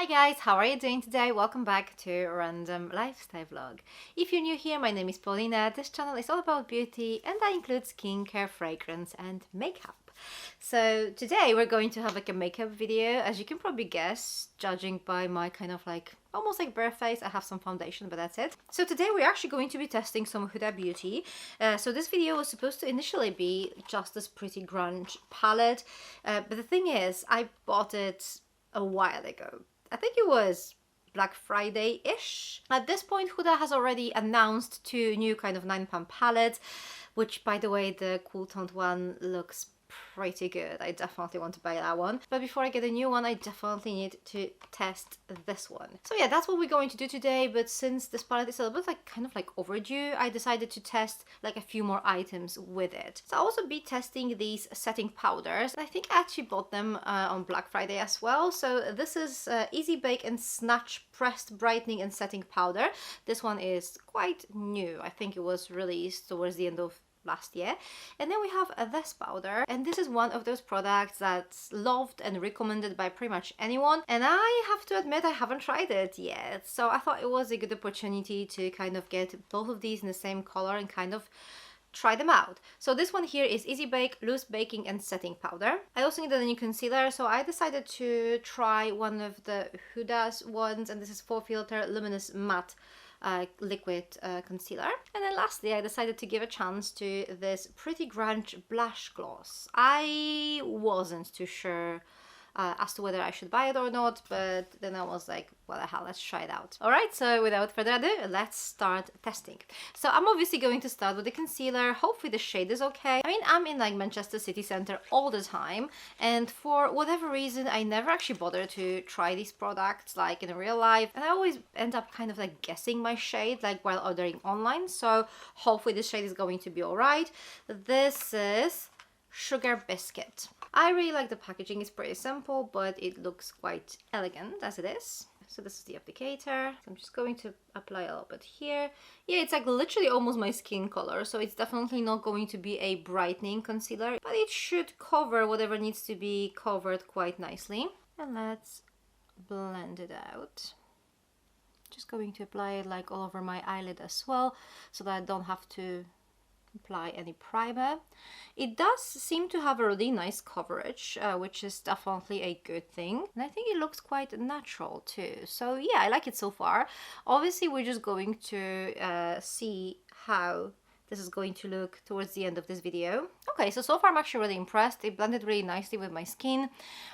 guys, how are you doing today? Welcome back to a random lifestyle vlog. If you're new here, my name is Paulina. This channel is all about beauty and that includes skincare, fragrance and makeup. So today we're going to have like a makeup video, as you can probably guess, judging by my kind of like almost like bare face. I have some foundation, but that's it. So today we're actually going to be testing some Huda Beauty. So this video was supposed to initially be just this Pretty Grunge palette, but the thing is, I bought it a while ago. I think it was Black Friday-ish. At this point, Huda has already announced two new kind of £9 palettes, which, by the way, the cool toned one looks pretty good. I definitely want to buy that one. But before I get a new one, I definitely need to test this one. So yeah, that's what we're going to do today. But since this palette is a little bit like kind of like overdue, I decided to test like a few more items with it. So I'll also be testing these setting powders. I think I actually bought them on Black Friday as well. So this is Easy Bake and Snatch Pressed Brightening and Setting Powder. This one is quite new. I think it was released towards the end of last year. And then we have this powder, and this is one of those products that's loved and recommended by pretty much anyone, and I have to admit I haven't tried it yet, so I thought it was a good opportunity to kind of get both of these in the same color and kind of try them out. So this one here is Easy Bake Loose Baking and Setting Powder. I also needed a new concealer, so I decided to try one of the Huda's ones, and this is 4-Filter Luminous Matte liquid concealer. And then lastly, I decided to give a chance to this Pretty Grunge blush gloss. I wasn't too sure as to whether I should buy it or not, but then I was like, what the hell, let's try it out. Alright, so without further ado, let's start testing. So I'm obviously going to start with the concealer. Hopefully the shade is okay. I mean, I'm in like Manchester city centre all the time, and for whatever reason I never actually bother to try these products like in real life, and I always end up kind of like guessing my shade like while ordering online, so hopefully this shade is going to be alright. This is Sugar Biscuit. I really like the packaging. It's pretty simple, but it looks quite elegant as it is. So this is the applicator. So I'm just going to apply a little bit here. Yeah, it's like literally almost my skin color, so it's definitely not going to be a brightening concealer, but it should cover whatever needs to be covered quite nicely. And let's blend it out. Just going to apply it like all over my eyelid as well, so that I don't have to apply any primer. It does seem to have a really nice coverage, which is definitely a good thing, and I think it looks quite natural too. So yeah, I like it so far. Obviously we're just going to see how this is going to look towards the end of this video. Okay, so far I'm actually really impressed. It blended really nicely with my skin.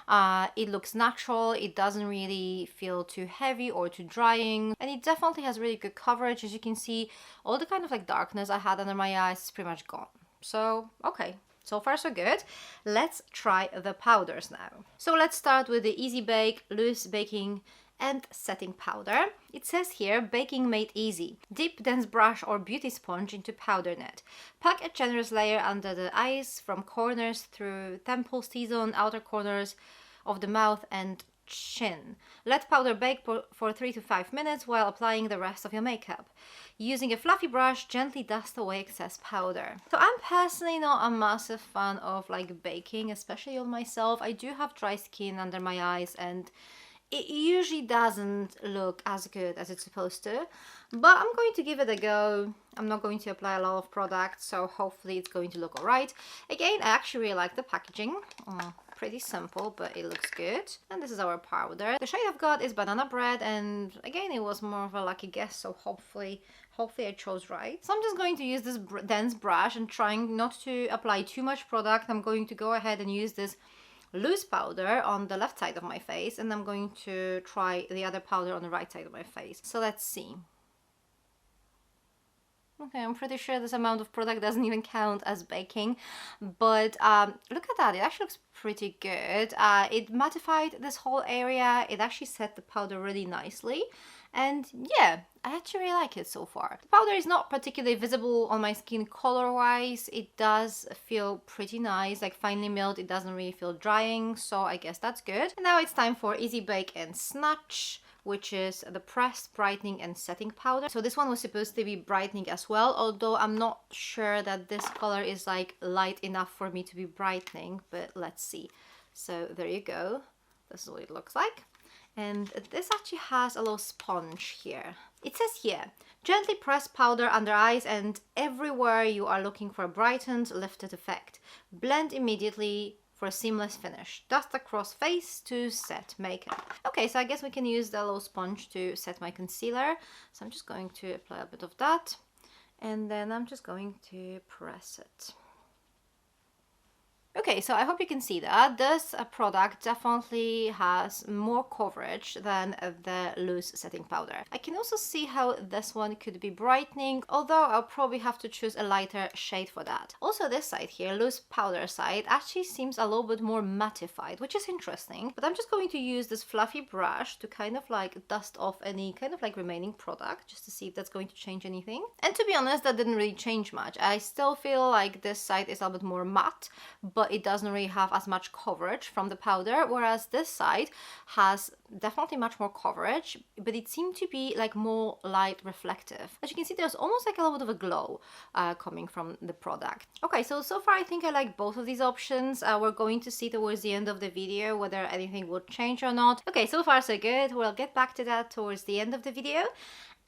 It looks natural. It doesn't really feel too heavy or too drying. And it definitely has really good coverage. As you can see, all the kind of like darkness I had under my eyes is pretty much gone. So, okay. So far so good. Let's try the powders now. So let's start with the Easy Bake Loose Baking and Setting Powder. It says here, baking made easy. Dip dense brush or beauty sponge into powder net. Pack a generous layer under the eyes from corners through temples, T-zone, outer corners of the mouth and chin. Let powder bake for 3 to 5 minutes while applying the rest of your makeup. Using a fluffy brush, gently dust away excess powder. So I'm personally not a massive fan of like baking, especially on myself. I do have dry skin under my eyes, and it usually doesn't look as good as it's supposed to, but I'm going to give it a go. I'm not going to apply a lot of product, so hopefully it's going to look alright. Again, I actually really like the packaging. Pretty simple, but it looks good. And this is our powder. The shade I've got is Banana Bread, and again, it was more of a lucky guess, so hopefully I chose right. So I'm just going to use this dense brush and trying not to apply too much product. I'm going to go ahead and use this loose powder on the left side of my face, and I'm going to try the other powder on the right side of my face. So let's see. Okay, I'm pretty sure this amount of product doesn't even count as baking, but look at that, it actually looks pretty good. It mattified this whole area. It actually set the powder really nicely, and yeah, I actually really like it so far. The powder is not particularly visible on my skin color wise. It does feel pretty nice, like finely milled. It doesn't really feel drying, so I guess that's good. And now it's time for Easy Bake and Snatch, which is the Pressed Brightening and Setting Powder. So this one was supposed to be brightening as well, although I'm not sure that this color is like light enough for me to be brightening, but let's see. So there you go. This is what it looks like. And this actually has a little sponge here. It says here, gently press powder under eyes and everywhere you are looking for a brightened, lifted effect. Blend immediately for a seamless finish. Dust across face to set makeup. Okay, so I guess we can use the little sponge to set my concealer. So I'm just going to apply a bit of that. And then I'm just going to press it. Okay, so I hope you can see that this product definitely has more coverage than the loose setting powder. I can also see how this one could be brightening, although I'll probably have to choose a lighter shade for that. Also this side here, loose powder side, actually seems a little bit more mattified, which is interesting. But I'm just going to use this fluffy brush to kind of like dust off any kind of like remaining product, just to see if that's going to change anything. And to be honest, that didn't really change much. I still feel like this side is a little bit more matte, but it doesn't really have as much coverage from the powder, whereas this side has definitely much more coverage, but it seemed to be like more light reflective. As you can see, there's almost like a little bit of a glow coming from the product. Okay, so far I think I like both of these options. We're going to see towards the end of the video whether anything would change or not. Okay, so far so good. We'll get back to that towards the end of the video.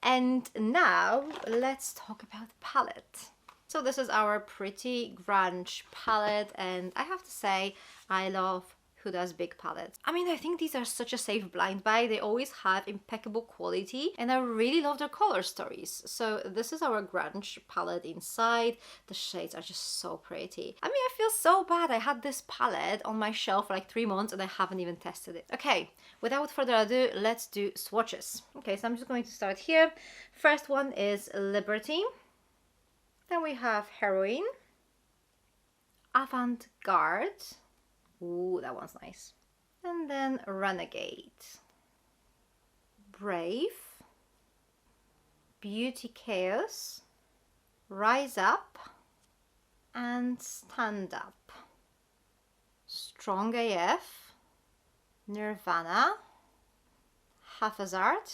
And now let's talk about the palette. So this is our Pretty Grunge palette, and I have to say I love Huda's big palettes. I mean, I think these are such a safe blind buy. They always have impeccable quality and I really love their color stories. So this is our grunge palette inside. The shades are just so pretty. I mean, I feel so bad. I had this palette on my shelf for like 3 months and I haven't even tested it. Okay, without further ado, let's do swatches. Okay, so I'm just going to start here. First one is Liberty. Then we have Heroine, Avant-Garde, ooh, that one's nice. And then Renegade, Brave, Beauty Chaos, Rise Up, and Stand Up. Strong AF, Nirvana, Haphazard,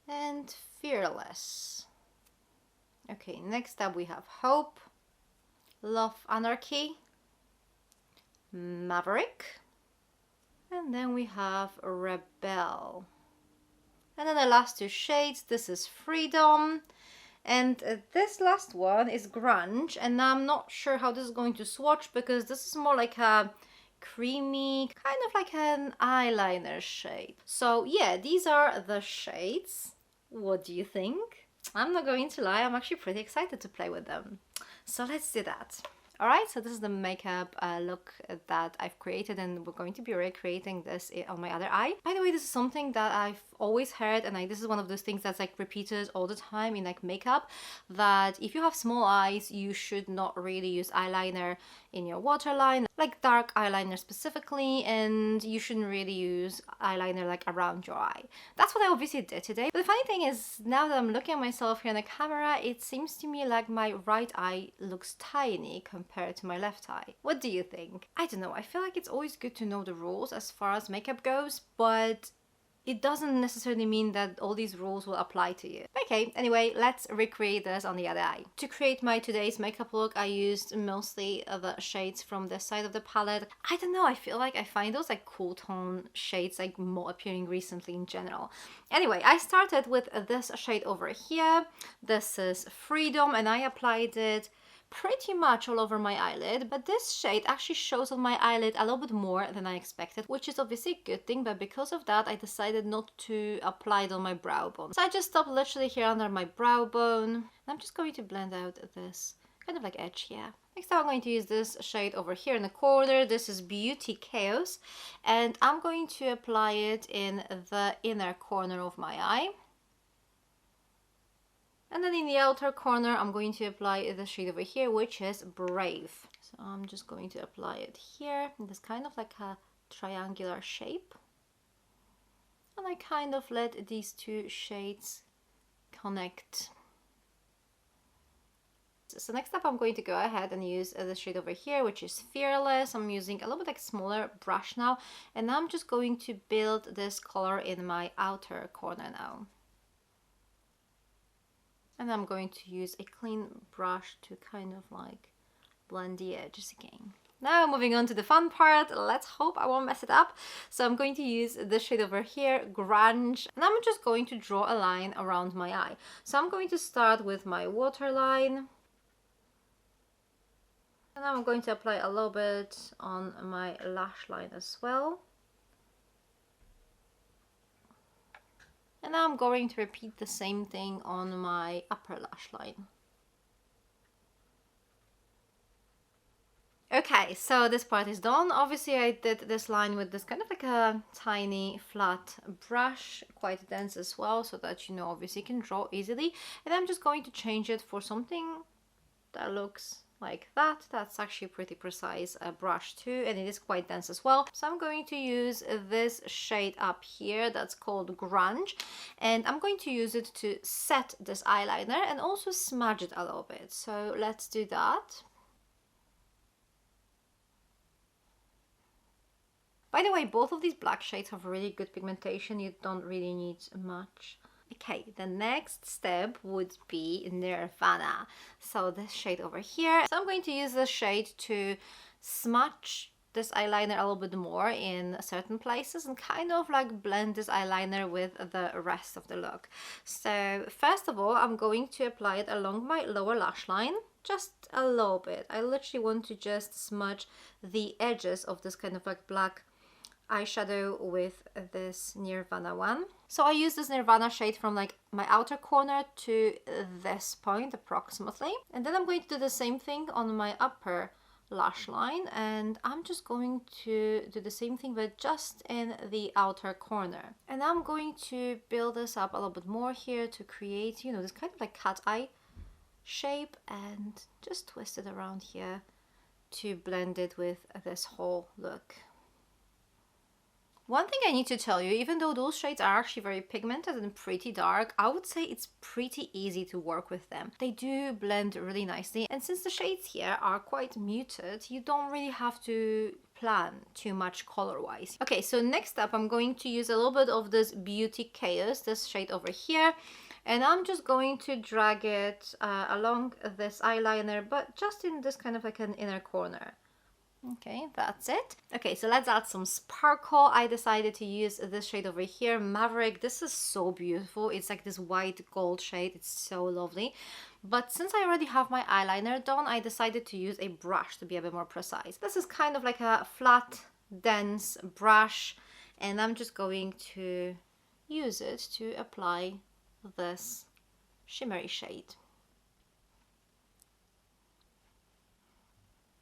and Fearless. Okay, next up we have Hope, Love Anarchy, Maverick, and then we have Rebel. And then the last two shades, this is Freedom, and this last one is Grunge, and I'm not sure how this is going to swatch because this is more like a creamy, kind of like an eyeliner shade. So yeah, these are the shades. What do you think? I'm not going to lie, I'm actually pretty excited to play with them. So let's do that. Alright, so this is the makeup look that I've created, and we're going to be recreating this on my other eye. By the way, this is something that I've always heard, and this is one of those things that's like repeated all the time in like makeup, that if you have small eyes, you should not really use eyeliner in your waterline, like dark eyeliner specifically, and you shouldn't really use eyeliner like around your eye. That's what I obviously did today. But the funny thing is, now that I'm looking at myself here in the camera, it seems to me like my right eye looks tiny compared to my left eye. What do you think? I don't know, I feel like it's always good to know the rules as far as makeup goes, but it doesn't necessarily mean that all these rules will apply to you. Okay, anyway, let's recreate this on the other eye. To create my today's makeup look, I used mostly the shades from this side of the palette. I don't know, I feel like I find those like cool tone shades like more appealing recently in general. Anyway, I started with this shade over here. This is Freedom, and I applied it pretty much all over my eyelid, but this shade actually shows on my eyelid a little bit more than I expected, which is obviously a good thing, but because of that I decided not to apply it on my brow bone. So I just stopped literally here under my brow bone, and I'm just going to blend out this kind of like edge here. Next time I'm going to use this shade over here in the corner. This is Beauty Chaos, and I'm going to apply it in the inner corner of my eye. And then in the outer corner, I'm going to apply the shade over here, which is Brave. So I'm just going to apply it here in this kind of like a triangular shape. And I kind of let these two shades connect. So next up, I'm going to go ahead and use the shade over here, which is Fearless. I'm using a little bit like smaller brush now, and I'm just going to build this color in my outer corner now. And I'm going to use a clean brush to kind of like blend the edges again. Now moving on to the fun part, let's hope I won't mess it up. So I'm going to use this shade over here, Grunge, and I'm just going to draw a line around my eye. So I'm going to start with my waterline, and I'm going to apply a little bit on my lash line as well. And now I'm going to repeat the same thing on my upper lash line. Okay, so this part is done. Obviously I did this line with this kind of like a tiny flat brush, quite dense as well, so that you know obviously you can draw easily. And I'm just going to change it for something that looks like that. That's actually a pretty precise brush too, and it is quite dense as well. So I'm going to use this shade up here that's called Grunge, and I'm going to use it to set this eyeliner and also smudge it a little bit. So let's do that. By the way, both of these black shades have really good pigmentation. You don't really need much. Okay, the next step would be Nirvana. So this shade over here. So I'm going to use this shade to smudge this eyeliner a little bit more in certain places and kind of like blend this eyeliner with the rest of the look. So first of all, I'm going to apply it along my lower lash line. Just a little bit. I literally want to just smudge the edges of this kind of like black eyeshadow with this Nirvana one. So I use this Nirvana shade from like my outer corner to this point approximately, and then I'm going to do the same thing on my upper lash line, and I'm just going to do the same thing but just in the outer corner. And I'm going to build this up a little bit more here to create, you know, this kind of like cat eye shape, and just twist it around here to blend it with this whole look. One thing I need to tell you, even though those shades are actually very pigmented and pretty dark, I would say it's pretty easy to work with them. They do blend really nicely, and since the shades here are quite muted, you don't really have to plan too much color-wise. Okay, so next up I'm going to use a little bit of this Beauty Chaos, this shade over here, and I'm just going to drag it along this eyeliner, but just in this kind of like an inner corner. Okay, that's it. Okay, so let's add some sparkle. I decided to use this shade over here, Maverick. This is so beautiful. It's like this white gold shade. It's so lovely. But since I already have my eyeliner done, I decided to use a brush to be a bit more precise. This is kind of like a flat, dense brush, and I'm just going to use it to apply this shimmery shade.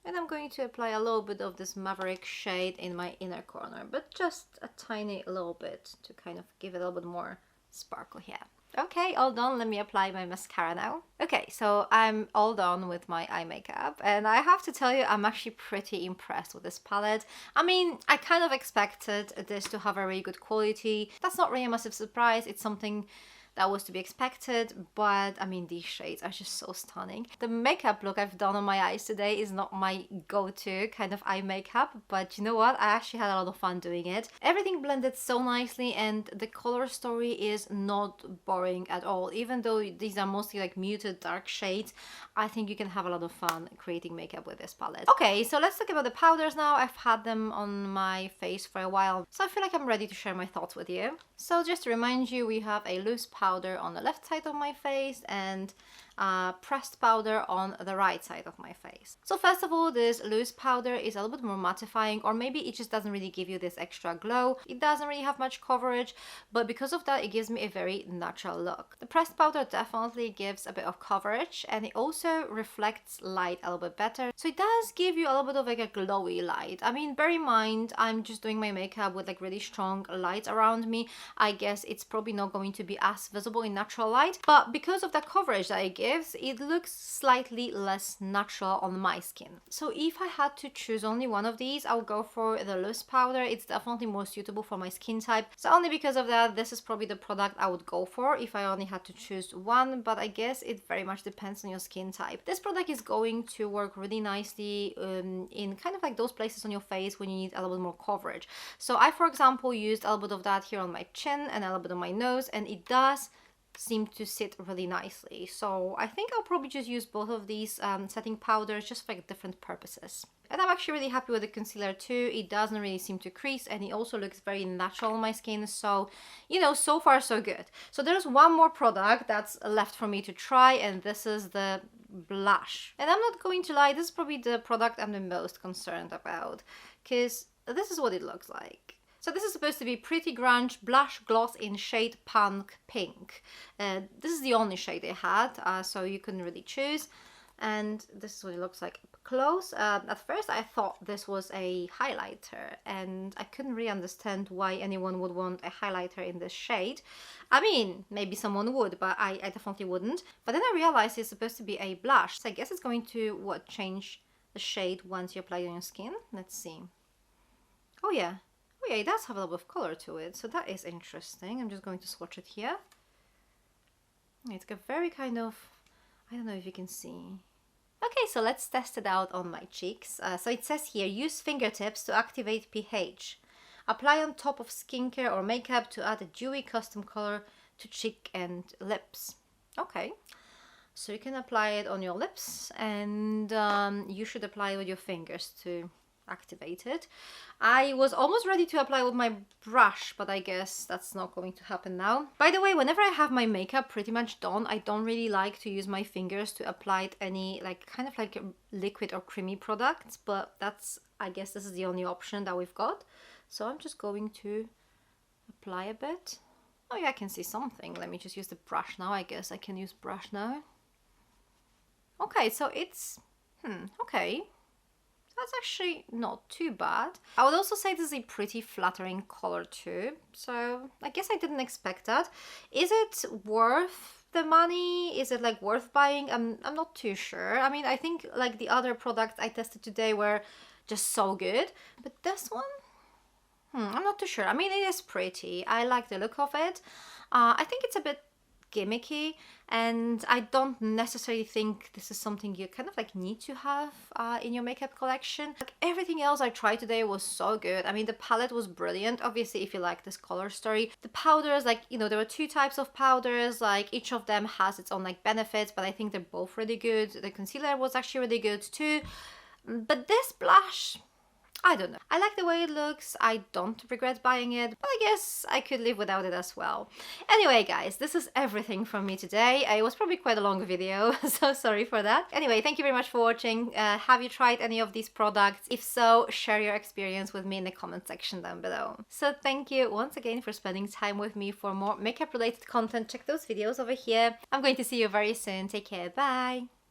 And I'm going to apply a little bit of this Maverick shade in my inner corner, but just a tiny little bit to kind of give it a little bit more sparkle here. Okay, all done. Let me apply my mascara now. Okay, so I'm all done with my eye makeup, and I have to tell you, I'm actually pretty impressed with this palette. I mean, I kind of expected this to have a really good quality. That's not really a massive surprise. It's something that was to be expected, but I mean, these shades are just so stunning. The makeup look I've done on my eyes today is not my go-to kind of eye makeup, but you know what? I actually had a lot of fun doing it. Everything blended so nicely, and the color story is not boring at all. Even though these are mostly like muted dark shades, I think you can have a lot of fun creating makeup with this palette. Okay, so let's talk about the powders now. I've had them on my face for a while, so I feel like I'm ready to share my thoughts with you. So just to remind you, we have a loose powder on the left side of my face and pressed powder on the right side of my face. So first of all, this loose powder is a little bit more mattifying, or maybe it just doesn't really give you this extra glow. It doesn't really have much coverage, but because of that, it gives me a very natural look. The pressed powder definitely gives a bit of coverage, and it also reflects light a little bit better. So it does give you a little bit of like a glowy light. I mean, bear in mind, I'm just doing my makeup with like really strong light around me. I guess it's probably not going to be as visible in natural light, but because of the coverage that it gives, it looks slightly less natural on my skin. So if I had to choose only one of these, I would go for the loose powder. It's definitely more suitable for my skin type. So only because of that, this is probably the product I would go for if I only had to choose one, but I guess it very much depends on your skin type. This product is going to work really nicely in kind of like those places on your face when you need a little bit more coverage. So I, for example, used a little bit of that here on my chin and a little bit on my nose, and it does seem to sit really nicely. So I think I'll probably just use both of these setting powders just for like different purposes. And I'm actually really happy with the concealer too. It doesn't really seem to crease, and it also looks very natural on my skin. So, you know, so far so good. So there's one more product that's left for me to try, and this is the blush. And I'm not going to lie, this is probably the product I'm the most concerned about, because this is what it looks like. So this is supposed to be Pretty Grunge Blush Gloss in shade Punk Pink. This is the only shade they had, so you couldn't really choose. And this is what it looks like up close. At first I thought this was a highlighter, and I couldn't really understand why anyone would want a highlighter in this shade. I mean, maybe someone would, but I definitely wouldn't. But then I realized it's supposed to be a blush, so I guess it's going to, what, change the shade once you apply it on your skin? Let's see. Oh yeah. Oh yeah, it does have a little bit of color to it, so that is interesting. I'm just going to swatch it here. It's got very kind of, I don't know if you can see. Okay, so let's test it out on my cheeks. So it says here, use fingertips to activate pH. Apply on top of skincare or makeup to add a dewy custom color to cheek and lips. Okay, so you can apply it on your lips, and you should apply it with your fingers to activate it. I was almost ready to apply with my brush, but I guess that's not going to happen now. By the way, whenever I have my makeup pretty much done, I don't really like to use my fingers to apply any kind of like liquid or creamy products, but that's, I guess this is the only option that we've got. So I'm just going to apply a bit. Oh yeah, I can see something. Let me just use the brush now. I guess I can use brush now. Okay, so it's okay. That's actually not too bad. I would also say this is a pretty flattering color too, so I guess I didn't expect that. Is it worth the money? Is it like worth buying? I'm not too sure. I mean, I think like the other products I tested today were just so good, but this one, I'm not too sure. I mean, it is pretty. I like the look of it. I think it's a bit gimmicky, and I don't necessarily think this is something you kind of like need to have in your makeup collection. Like everything else I tried today was so good. I mean, the palette was brilliant, obviously, if you like this color story. The powders, like, you know, there were two types of powders, like each of them has its own like benefits, but I think they're both really good. The concealer was actually really good too, but this blush, I don't know. I like the way it looks. I don't regret buying it, but I guess I could live without it as well. Anyway, guys, this is everything from me today. It was probably quite a long video, so sorry for that. Anyway, thank you very much for watching. Have you tried any of these products? If so, share your experience with me in the comment section down below. So thank you once again for spending time with me. For more makeup related content, check those videos over here. I'm going to see you very soon. Take care. Bye.